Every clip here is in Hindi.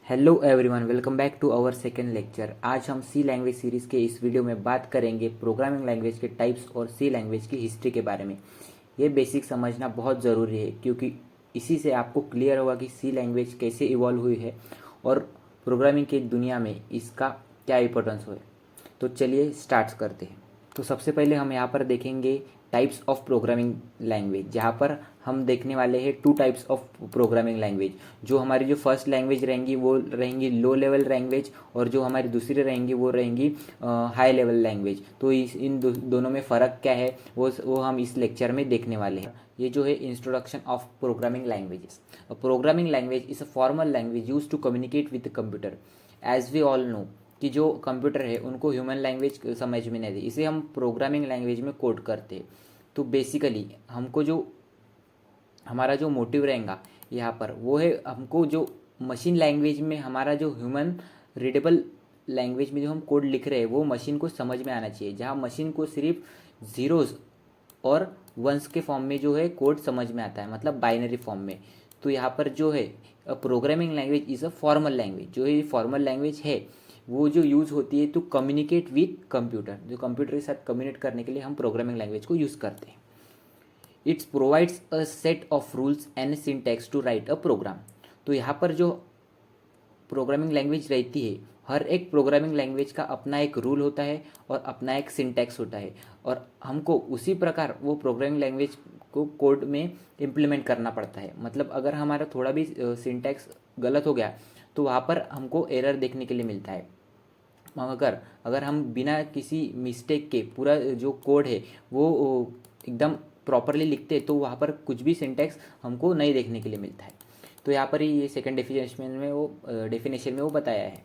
Hello everyone, welcome back to our second lecture. आज हम सी लैंग्वेज सीरीज़ के इस वीडियो में बात करेंगे प्रोग्रामिंग लैंग्वेज के टाइप्स और सी लैंग्वेज की हिस्ट्री के बारे में। ये बेसिक समझना बहुत ज़रूरी है क्योंकि इसी से आपको क्लियर होगा कि सी लैंग्वेज कैसे इवॉल्व हुई है और प्रोग्रामिंग की दुनिया में इसका क्या इंपॉर्टेंस है। तो चलिए स्टार्ट करते हैं। तो सबसे पहले हम यहाँ पर देखेंगे टाइप्स ऑफ प्रोग्रामिंग लैंग्वेज, जहाँ पर हम देखने वाले हैं to types of programming language. जो हमारी जो फर्स्ट लैंग्वेज रहेंगी वो रहेंगी लो लेवल लैंग्वेज, और जो हमारी दूसरी रहेंगी वो रहेंगी हाई लेवल लैंग्वेज। तो इन दोनों में फ़र्क क्या है वो हम इस लेक्चर में देखने वाले हैं। ये जो है introduction of programming languages. Programming language is a formal language use to communicate with computer. As we all know कि जो कंप्यूटर है उनको ह्यूमन लैंग्वेज समझ में नहीं आती, इसे हम प्रोग्रामिंग लैंग्वेज में कोड करते हैं। तो बेसिकली हमको जो हमारा जो मोटिव रहेगा यहाँ पर वो है, हमको जो मशीन लैंग्वेज में हमारा जो ह्यूमन रीडेबल लैंग्वेज में जो हम कोड लिख रहे हैं वो मशीन को समझ में आना चाहिए, जहाँ मशीन को सिर्फ ज़ीरोज़ और वंस के फॉर्म में जो है कोड समझ में आता है, मतलब बाइनरी फॉर्म में। तो यहाँ पर जो है programming language is a formal language. जो ये फॉर्मल लैंग्वेज है वो जो यूज़ होती है टू कम्युनिकेट विथ कंप्यूटर, जो कंप्यूटर के साथ कम्युनिकेट करने के लिए हम प्रोग्रामिंग लैंग्वेज को यूज़ करते हैं। It's provides a set of rules and syntax to write a program. तो यहाँ पर जो प्रोग्रामिंग लैंग्वेज रहती है, हर एक प्रोग्रामिंग लैंग्वेज का अपना एक रूल होता है और अपना एक सिंटैक्स होता है, और हमको उसी प्रकार वो प्रोग्रामिंग लैंग्वेज को कोड में इम्प्लीमेंट करना पड़ता है। मतलब अगर हमारा थोड़ा भी सिंटैक्स गलत हो गया तो वहाँ पर हमको एरर देखने के लिए मिलता है। मगर अगर हम बिना किसी मिस्टेक के पूरा जो कोड है वो एकदम प्रॉपरली लिखते हैं तो वहाँ पर कुछ भी सिंटैक्स हमको नहीं देखने के लिए मिलता है। तो यहाँ पर ही ये सेकंड डेफिनेशन में वो बताया है।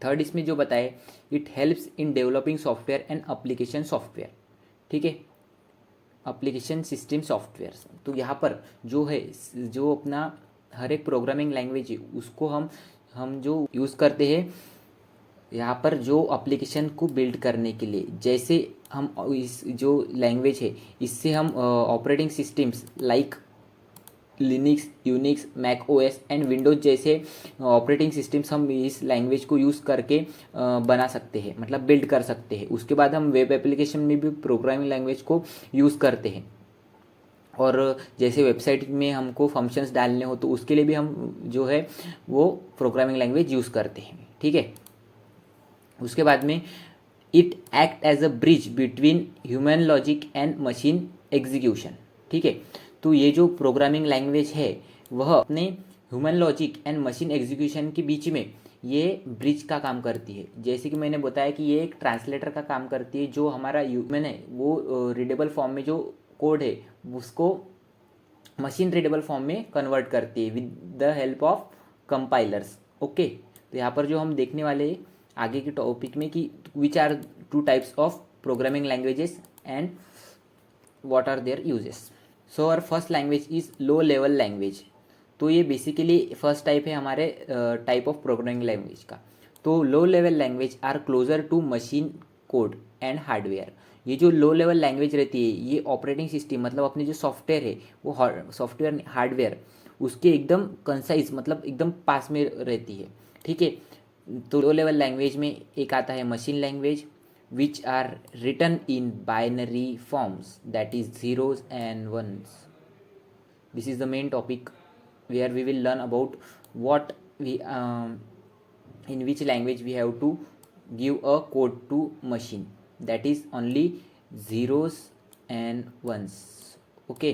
थर्ड इसमें जो बताए, it helps in developing software and application software. ठीक है, अप्लीकेशन सिस्टम सॉफ्टवेयर। तो यहाँ पर जो है, जो अपना हर एक प्रोग्रामिंग लैंग्वेज है उसको हम जो यूज़ करते हैं यहाँ पर जो एप्लीकेशन को बिल्ड करने के लिए, जैसे हम इस जो लैंग्वेज है इससे हम operating systems like Linux, Unix, Mac OS and Windows जैसे ऑपरेटिंग सिस्टम्स हम इस लैंग्वेज को यूज़ करके बना सकते हैं, मतलब बिल्ड कर सकते हैं। उसके बाद हम वेब एप्लीकेशन में भी प्रोग्रामिंग लैंग्वेज को यूज़ करते हैं, और जैसे वेबसाइट में हमको फंक्शंस डालने हो तो उसके लिए भी हम जो है वो प्रोग्रामिंग लैंग्वेज यूज़ करते हैं। ठीक है, उसके बाद में it act as a bridge between human logic and machine execution. ठीक है, तो ये जो प्रोग्रामिंग लैंग्वेज है वह अपने human logic and machine execution के बीच में ये ब्रिज का काम करती है। जैसे कि मैंने बताया कि ये एक ट्रांसलेटर का काम करती है, जो हमारा ह्यूमन है वो रीडेबल फॉर्म में जो कोड है उसको मशीन रीडेबल फॉर्म में कन्वर्ट करती है with the help of compilers. Okay, तो यहाँ पर जो हम देखने वाले आगे के टॉपिक में कि which are two types of programming languages and what are their uses. So our first language is low level language. तो ये बेसिकली फर्स्ट टाइप है हमारे टाइप ऑफ प्रोग्रामिंग लैंग्वेज का। तो low level language are closer to machine code and hardware. ये जो लो लेवल लैंग्वेज रहती है ये ऑपरेटिंग सिस्टम, मतलब अपने जो सॉफ्टवेयर है वो सॉफ्टवेयर हार्डवेयर उसके एकदम कंसाइज, मतलब एकदम पास में रहती है। ठीक है, तो लो लेवल लैंग्वेज में एक आता है machine language which are written in binary forms, that is zeros and ones. This is the main topic where we will learn about what we in which language we have to give a code to machine, that is only zeros and ones. Okay,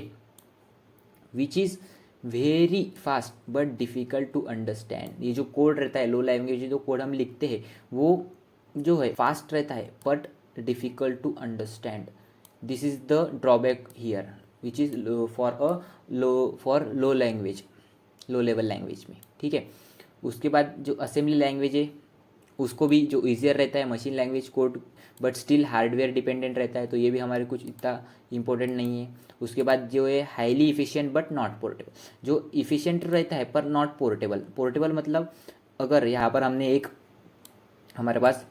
which is very fast but difficult to understand. ये जो कोड रहता है लो लैंग्वेज, जो कोड हम लिखते हैं वो जो है फास्ट रहता है but difficult to understand. This is the drawback here which is for low language, low level language में। ठीक है, उसके बाद जो असेंबली लैंग्वेज है उसको भी जो ईजियर रहता है machine language code, but still hardware dependent रहता है, तो ये भी हमारे कुछ इतना इंपॉर्टेंट नहीं है। उसके बाद जो है highly efficient but not portable, जो इफ़िशिएंट रहता है पर नॉट पोर्टेबल। पोर्टेबल मतलब अगर यहाँ पर हमने एक, हमारे पास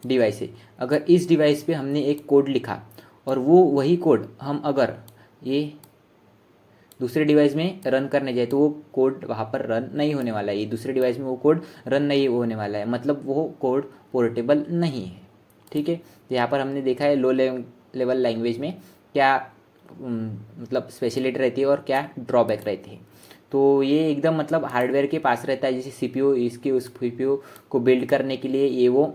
डिवाइस है, अगर इस डिवाइस पे हमने एक कोड लिखा और वो वही कोड हम अगर ये दूसरे डिवाइस में रन करने जाए तो वो कोड वहाँ पर रन नहीं होने वाला है, दूसरे डिवाइस में वो कोड रन नहीं होने वाला है, मतलब वो कोड पोर्टेबल नहीं है। ठीक है, तो यहाँ पर हमने देखा है लो लेवल लैंग्वेज में क्या मतलब स्पेशलिटी रहती है और क्या ड्रॉबैक रहती है। तो ये एकदम मतलब हार्डवेयर के पास रहता है, जैसे सीपीयू इसके उस सीपीयू को बिल्ड करने के लिए ये वो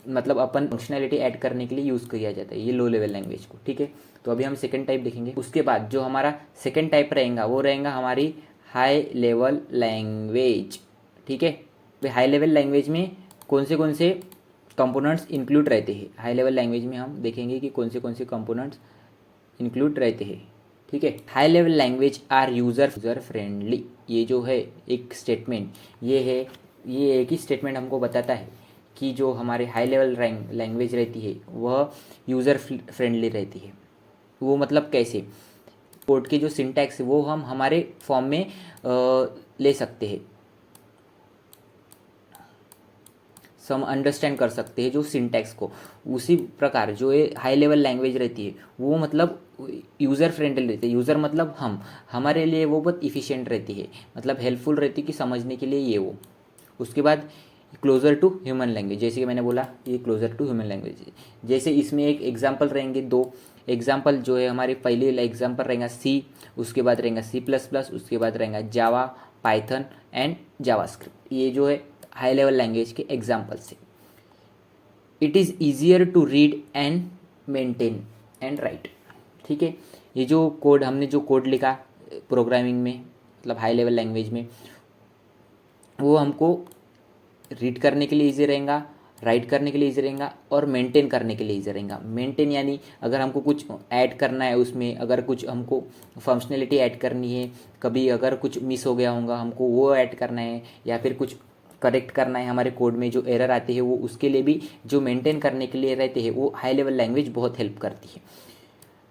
मतलब अपन फंक्शनैलिटी ऐड करने के लिए यूज़ किया जाता है ये लो लेवल लैंग्वेज को। ठीक है, तो अभी हम सेकंड टाइप देखेंगे। उसके बाद जो हमारा सेकंड टाइप रहेगा वो रहेगा हमारी हाई लेवल लैंग्वेज। ठीक है, तो हाई लेवल लैंग्वेज में कौन से कंपोनेंट्स इंक्लूड रहते हैं। हाई लेवल लैंग्वेज में हम देखेंगे कि कौन से कंपोनेंट्स इंक्लूड रहते हैं। ठीक है, high level language are user friendly. ये जो है एक स्टेटमेंट, ये एक ही स्टेटमेंट हमको बताता है कि जो हमारे हाई लेवल लैंग्वेज रहती है वह यूज़र फ्रेंडली रहती है। वो मतलब कैसे, कोड के जो सिंटैक्स है वो हम हमारे फॉर्म में ले सकते हैं, हम अंडरस्टैंड कर सकते हैं जो सिंटैक्स को। उसी प्रकार जो ये हाई लेवल लैंग्वेज रहती है वो मतलब यूज़र फ्रेंडली रहती है। यूज़र मतलब हमारे लिए वो बहुत इफ़िशिएंट रहती है, मतलब हेल्पफुल रहती है कि समझने के लिए ये वो। उसके बाद क्लोज़र टू ह्यूमन लैंग्वेज, जैसे कि मैंने बोला ये क्लोज़र टू ह्यूमन लैंग्वेज है। जैसे इसमें एक एग्जांपल रहेंगे, दो एग्जांपल जो है हमारे पहले एग्जांपल रहेगा सी, उसके बाद रहेगा C++, उसके बाद रहेगा जावा, पाइथन एंड जावास्क्रिप्ट। ये जो है हाई लेवल लैंग्वेज के एग्जांपल्स है। It is easier to read and maintain and write. ठीक है, ये जो कोड हमने जो कोड लिखा प्रोग्रामिंग में मतलब हाई लेवल लैंग्वेज में, वो हमको रीड करने के लिए ईजी रहेगा, राइट करने के लिए ईजी रहेगा और मेंटेन करने के लिए ईजी रहेगा। मेंटेन यानी अगर हमको कुछ ऐड करना है उसमें, अगर कुछ हमको फंक्शनैलिटी ऐड करनी है, कभी अगर कुछ मिस हो गया होगा हमको वो ऐड करना है, या फिर कुछ करेक्ट करना है हमारे कोड में जो एरर आती है वो, उसके लिए भी जो मेंटेन करने के लिए रहते हैं वो हाई लेवल लैंग्वेज बहुत हेल्प करती है।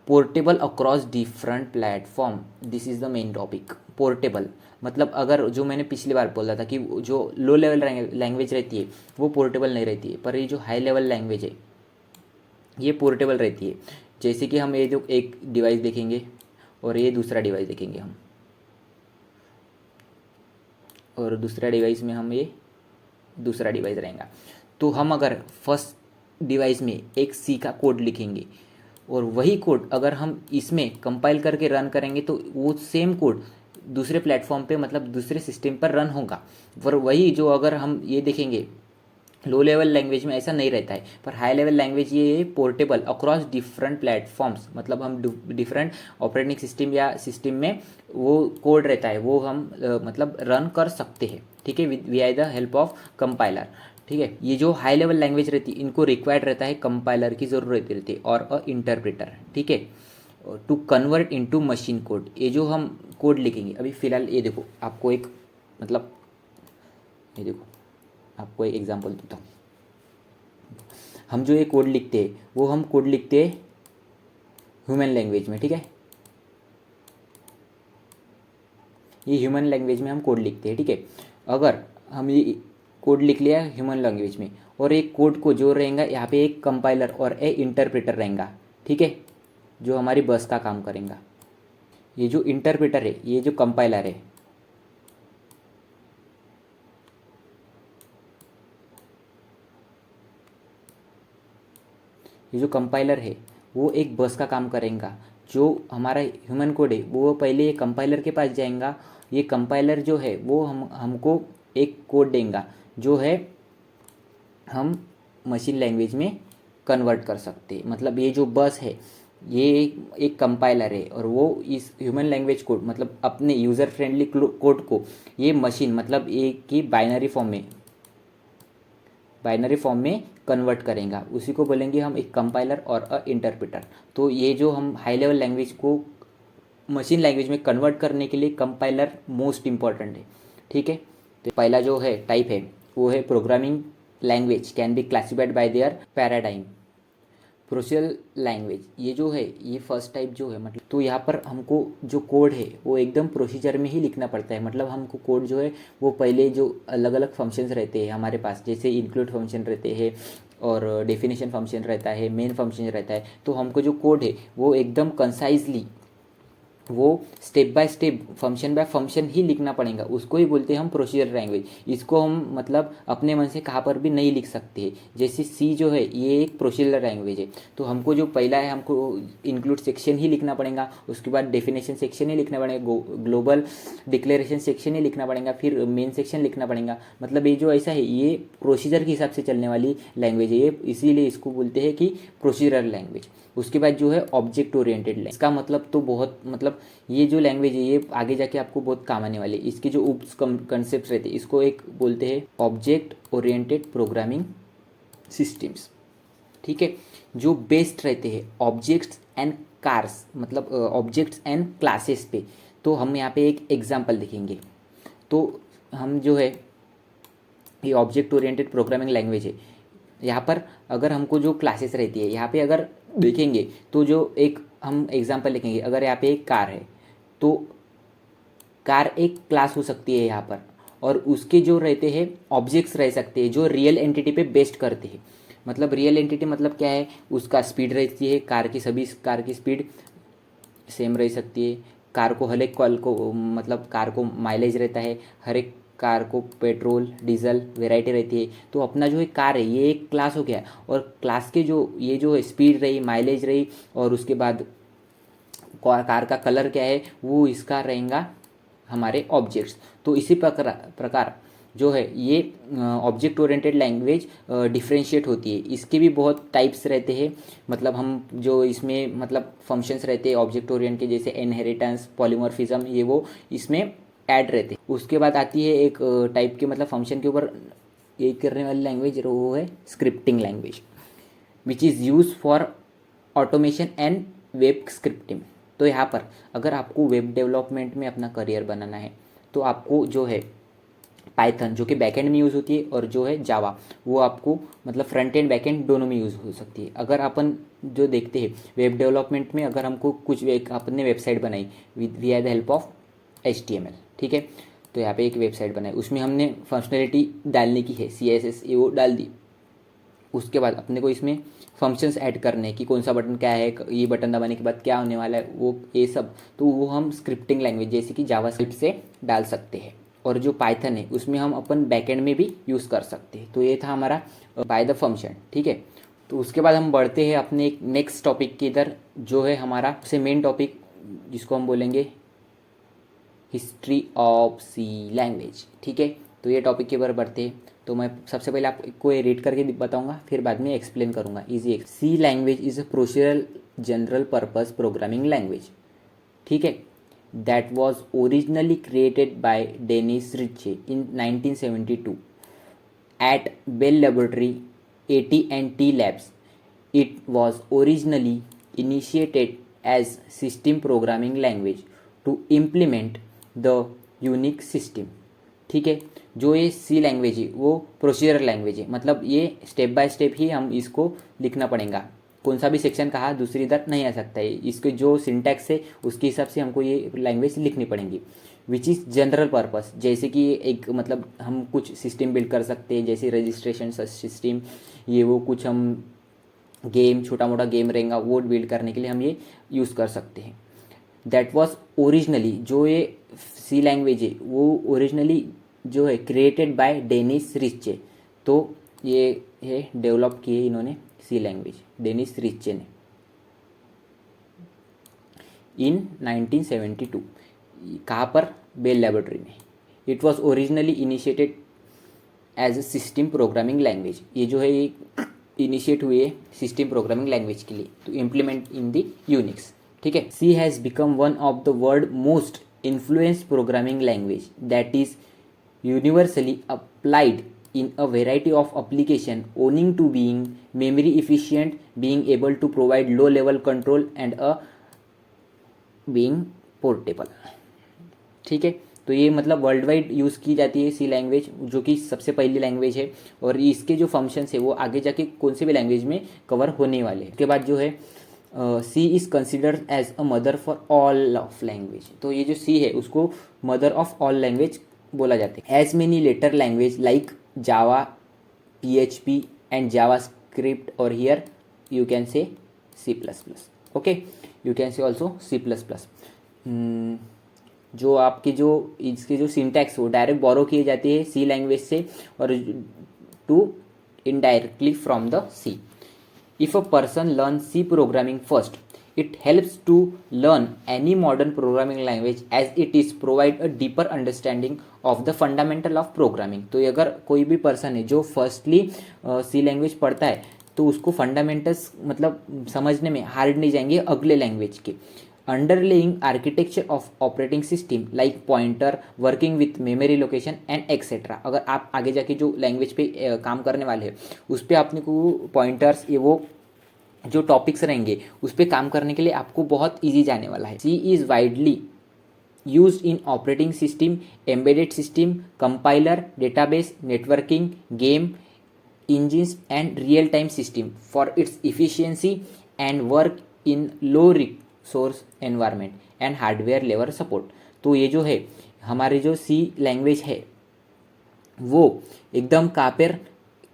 Portable across different platform, this is the main topic. Portable मतलब अगर जो मैंने पिछली बार बोला था कि जो लो लेवल लैंग्वेज रहती है वो पोर्टेबल नहीं रहती है, पर ये जो हाई लेवल लैंग्वेज है ये पोर्टेबल रहती है। जैसे कि हम ये जो एक डिवाइस देखेंगे और ये दूसरा डिवाइस देखेंगे हम, और दूसरा डिवाइस में हम ये दूसरा डिवाइस रहेगा, तो हम अगर फर्स्ट डिवाइस में एक सी का कोड लिखेंगे और वही कोड अगर हम इसमें कंपाइल करके रन करेंगे तो वो सेम कोड दूसरे प्लेटफॉर्म पे मतलब दूसरे सिस्टम पर रन होगा। पर वही जो अगर हम ये देखेंगे लो लेवल लैंग्वेज में ऐसा नहीं रहता है, पर हाई लेवल लैंग्वेज ये पोर्टेबल अक्रॉस डिफरेंट प्लेटफॉर्म्स, मतलब हम डिफरेंट ऑपरेटिंग सिस्टम या सिस्टम में वो कोड रहता है वो हम मतलब रन कर सकते हैं। ठीक है, with the help of compiler. ठीक है, ये जो हाई लेवल लैंग्वेज रहती है इनको रिक्वायर्ड रहता है कंपाइलर की ज़रूरत रहती है और अ इंटरप्रेटर। ठीक है, to convert into machine code. ये जो हम कोड लिखेंगे अभी फ़िलहाल ये देखो, आपको एक मतलब ये देखो आपको एक एग्जांपल देता हूँ। हम जो ये कोड लिखते हैं वो हम कोड लिखते हैं ह्यूमन लैंग्वेज में। ठीक है, ये ह्यूमन लैंग्वेज में हम कोड लिखते हैं। ठीक है, अगर हम ये कोड लिख लिया ह्यूमन लैंग्वेज में और एक कोड को जो रहेगा यहाँ पे एक कंपाइलर और एक इंटरप्रेटर रहेगा। ठीक है, जो हमारी बस का काम करेगा। ये जो इंटरप्रेटर है ये जो कंपाइलर है, ये जो कंपाइलर है वो एक बस का काम करेगा। जो हमारा ह्यूमन कोड है वो पहले ये कंपाइलर के पास जाएगा, ये कंपाइलर जो है वो हमको एक कोड देगा जो है हम मशीन लैंग्वेज में कन्वर्ट कर सकते हैं। मतलब ये जो बस है ये एक कंपाइलर है और वो इस ह्यूमन लैंग्वेज कोड मतलब अपने यूज़र फ्रेंडली कोड को ये मशीन मतलब एक की बाइनरी फॉर्म में कन्वर्ट करेगा, उसी को बोलेंगे हम एक कंपाइलर और अ इंटरप्रेटर। तो ये जो हम हाई लेवल लैंग्वेज को मशीन लैंग्वेज में कन्वर्ट करने के लिए कंपाइलर मोस्ट इम्पॉर्टेंट है। ठीक है, तो पहला जो है टाइप है वो है programming language can be classified bye there paradigm. Procedural language ये जो है ये फर्स्ट टाइप जो है, मतलब तो यहाँ पर हमको जो कोड है वो एकदम प्रोसीजर में ही लिखना पड़ता है। मतलब हमको कोड जो है वो पहले जो अलग अलग फंक्शंस रहते हैं हमारे पास, जैसे इंक्लूड फंक्शन रहते हैं और डेफिनेशन फंक्शन रहता है, मेन फंक्शन रहता है, तो हमको जो कोड है वो एकदम कंसाइजली वो step by step function by function ही लिखना पड़ेगा, उसको ही बोलते हैं हम प्रोसीजर लैंग्वेज। इसको हम मतलब अपने मन से कहाँ पर भी नहीं लिख सकते। जैसे सी जो है ये एक प्रोसीजर लैंग्वेज है, तो हमको जो पहला है हमको इंक्लूड सेक्शन ही लिखना पड़ेगा, उसके बाद डेफिनेशन सेक्शन ही लिखना पड़ेगा, ग्लोबल डिक्लेरेशन सेक्शन ही लिखना पड़ेगा, फिर मेन सेक्शन लिखना पड़ेगा। मतलब ये जो ऐसा है ये प्रोसीजर के हिसाब से चलने वाली लैंग्वेज है ये, इसीलिए इसको बोलते हैं कि प्रोसीजरल लैंग्वेज। उसके बाद जो है ऑब्जेक्ट ओरिएंटेड लैंग्वेज, इसका मतलब तो बहुत मतलब ये जो लैंग्वेज है ये आगे जाके आपको बहुत काम आने वाली है। इसके जो उप कंसेप्ट रहते हैं इसको एक बोलते हैं ऑब्जेक्ट ओरिएंटेड प्रोग्रामिंग सिस्टम्स। ठीक है, जो बेस्ड रहते हैं ऑब्जेक्ट्स एंड कार्स, मतलब ऑब्जेक्ट्स एंड क्लासेस पे। तो हम यहाँ पे एक एग्जांपल देखेंगे। तो हम जो है ये ऑब्जेक्ट ओरिएंटेड प्रोग्रामिंग लैंग्वेज है, यहाँ पर अगर हमको जो क्लासेस रहती है यहाँ पे अगर देखेंगे तो जो एक हम एग्जांपल लिखेंगे, अगर यहाँ पे एक कार है तो कार एक क्लास हो सकती है यहाँ पर, और उसके जो रहते हैं ऑब्जेक्ट्स रह सकते हैं जो रियल एंटिटी पे बेस्ड करते हैं। मतलब रियल एंटिटी मतलब क्या है, उसका स्पीड रहती है, कार की सभी कार की स्पीड सेम रह सकती है, कार को हर एक कॉल को मतलब कार को माइलेज रहता है, हर एक कार को पेट्रोल डीजल वैरायटी रहती है। तो अपना जो है कार है ये एक क्लास हो गया, और क्लास के जो ये जो है स्पीड रही, माइलेज रही, और उसके बाद कार का कलर क्या है वो इसका रहेगा हमारे ऑब्जेक्ट्स। तो इसी प्रकार जो है ये ऑब्जेक्ट ओरिएंटेड लैंग्वेज डिफ्रेंशिएट होती है। इसके भी बहुत टाइप्स रहते हैं, मतलब हम जो इसमें मतलब फंक्शंस रहते हैं ऑब्जेक्ट ओरिएंट के, जैसे इनहेरिटेंस, पॉलीमॉर्फिज्म, ये वो इसमें ऐड रहते हैं। उसके बाद आती है एक टाइप के मतलब फंक्शन के ऊपर ये करने वाली लैंग्वेज, वो है scripting language, which is use for automation and web scripting. तो यहाँ पर अगर आपको वेब डेवलपमेंट में अपना करियर बनाना है तो आपको जो है पाइथन जो कि बैकएंड में यूज़ होती है, और जो है जावा वो आपको मतलब फ्रंट एंड बैकएंड दोनों में यूज़ हो सकती है। अगर अपन जो देखते हैं वेब डेवलपमेंट में, अगर हमको कुछ अपने वेबसाइट बनाई we are the help of HTML, ठीक है, तो यहाँ पे एक वेबसाइट बनाई, उसमें हमने फंक्शनलिटी डालने की है, CSS ये वो डाल दी। उसके बाद अपने को इसमें फंक्शंस ऐड करने कि कौन सा बटन क्या है, ये बटन दबाने के बाद क्या होने वाला है, वो ये सब, तो वो हम स्क्रिप्टिंग लैंग्वेज जैसे कि जावास्क्रिप्ट से डाल सकते हैं। और जो पाइथन है उसमें हम अपन बैकएंड में भी यूज़ कर सकते हैं। तो ये था हमारा बाय द फंक्शन, ठीक है। तो उसके बाद हम बढ़ते हैं अपने एक नेक्स्ट टॉपिक की इधर, जो है हमारा सबसे मेन टॉपिक, जिसको हम बोलेंगे हिस्ट्री ऑफ सी लैंग्वेज, ठीक है। तो ये टॉपिक के ऊपर बढ़ते हैं। तो मैं सबसे पहले आपको ये रीड करके बताऊंगा, फिर बाद में एक्सप्लेन करूंगा easy. C language is a procedural general purpose programming language, ठीक है, that was originally created by Dennis Ritchie in 1972 at Bell Laboratory AT&T Labs. It was originally initiated as system programming language to implement the Unix system. ठीक है, जो ये सी लैंग्वेज है वो प्रोसीजरल लैंग्वेज है, मतलब ये स्टेप बाय स्टेप ही हम इसको लिखना पड़ेगा, कौन सा भी सेक्शन कहा दूसरी इधर नहीं आ सकता है, इसके जो सिंटैक्स है उसके हिसाब से हमको ये लैंग्वेज लिखनी पड़ेगी। विच इज़ जनरल पर्पस, जैसे कि एक मतलब हम कुछ सिस्टम बिल्ड कर सकते हैं, जैसे रजिस्ट्रेशन सिस्टम, ये वो कुछ हम गेम छोटा मोटा गेम रहेगा वो बिल्ड करने के लिए हम ये यूज़ कर सकते हैं। दैट वॉज ओरिजिनली, जो ये सी लैंग्वेज है वो ओरिजिनली जो है क्रिएटेड बाय डेनिस रिचे। तो ये है डेवलप किए इन्होंने सी लैंग्वेज डेनिस रिचे ने इन 1972। कहाँ पर? बेल लेबोरेटरी में। It was originally initiated as a system programming language, ये जो है ये इनिशिएट हुए सिस्टम प्रोग्रामिंग लैंग्वेज के लिए to implement in the Unix, ठीक है। C has become one of the world most influenced programming language that is universally applied in a variety of application owing to being memory efficient, being able to provide low level control and a being portable, ठीक है। तो ये मतलब वर्ल्ड वाइड यूज़ की जाती है सी लैंग्वेज, जो कि सबसे पहली लैंग्वेज है, और इसके जो फंक्शंस है वो आगे जाके कौन से भी लैंग्वेज में कवर होने वाले हैं। उसके बाद जो है C is considered as a mother for all of language. तो ये जो सी है उसको मदर ऑफ ऑल लैंग्वेज बोला जाता है। As many later language like Java, PHP and JavaScript, or here you can say C++. Okay, you can say also C++. जो आपकी जो इसके जो सिंटैक्स वो डायरेक्ट बोरो किए जाती है सी लैंग्वेज से और to indirectly from the C. If a person learns C programming first, it helps to learn any modern programming language as it is provide a deeper understanding of the fundamental of programming. तो अगर कोई भी पर्सन है जो फर्स्टली सी लैंग्वेज पढ़ता है तो उसको फंडामेंटल्स मतलब समझने में हार्ड नहीं जाएंगे अगले लैंग्वेज के. Underlying architecture of operating system like pointer working with memory location and etcetera. अगर आप आगे जाके जो लैंग्वेज पे काम करने वाले हैं उस पर आपने को पॉइंटर्स ये वो जो टॉपिक्स रहेंगे उस पर काम करने के लिए आपको बहुत ईजी जाने वाला है. C is widely used in operating system, embedded system, compiler, database, networking, game, engines and real-time system for its efficiency and work in low resource environment and hardware level support. तो ये जो है हमारी जो सी लैंग्वेज है वो एकदम कापेर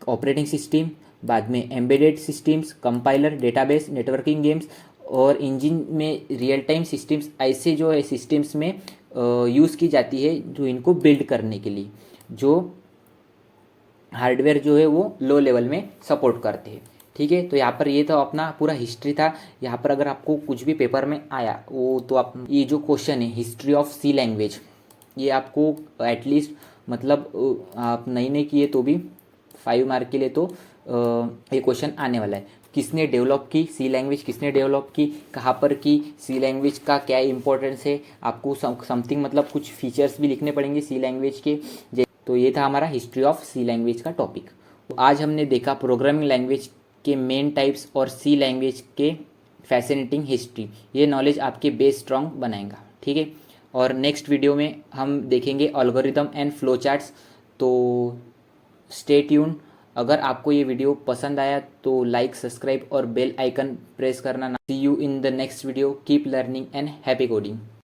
ऑपरेटिंग सिस्टम, बाद में embedded systems, compiler, database, networking games और इंजन में रियल टाइम सिस्टम्स ऐसे जो है सिस्टम्स में यूज़ की जाती है जो इनको बिल्ड करने के लिए जो हार्डवेयर जो है वो लो लेवल में सपोर्ट करते हैं. ठीक है, तो यहाँ पर ये तो अपना पूरा हिस्ट्री था. यहाँ पर अगर आपको कुछ भी पेपर में आया वो तो आप ये जो क्वेश्चन है हिस्ट्री ऑफ सी लैंग्वेज ये आपको एटलीस्ट मतलब आप नहीं किए तो भी 5 मार्क के लिए तो ये क्वेश्चन आने वाला है. किसने डेवलप की सी लैंग्वेज, किसने डेवलप की, कहाँ पर की, सी लैंग्वेज का क्या इंपॉर्टेंस है, आपको समथिंग मतलब कुछ फीचर्स भी लिखने पड़ेंगे सी लैंग्वेज के. तो ये था हमारा हिस्ट्री ऑफ सी लैंग्वेज का टॉपिक. तो आज हमने देखा प्रोग्रामिंग लैंग्वेज के मेन टाइप्स और सी लैंग्वेज के फैसिनेटिंग हिस्ट्री. ये नॉलेज आपके बेस स्ट्रॉन्ग बनाएगा. ठीक है, और नेक्स्ट वीडियो में हम देखेंगे एल्गोरिदम एंड फ्लो चार्ट्स. तो स्टे ट्यून. अगर आपको ये वीडियो पसंद आया तो लाइक, सब्सक्राइब और बेल आइकन प्रेस करना ना. See you in the next video. Keep learning and happy coding.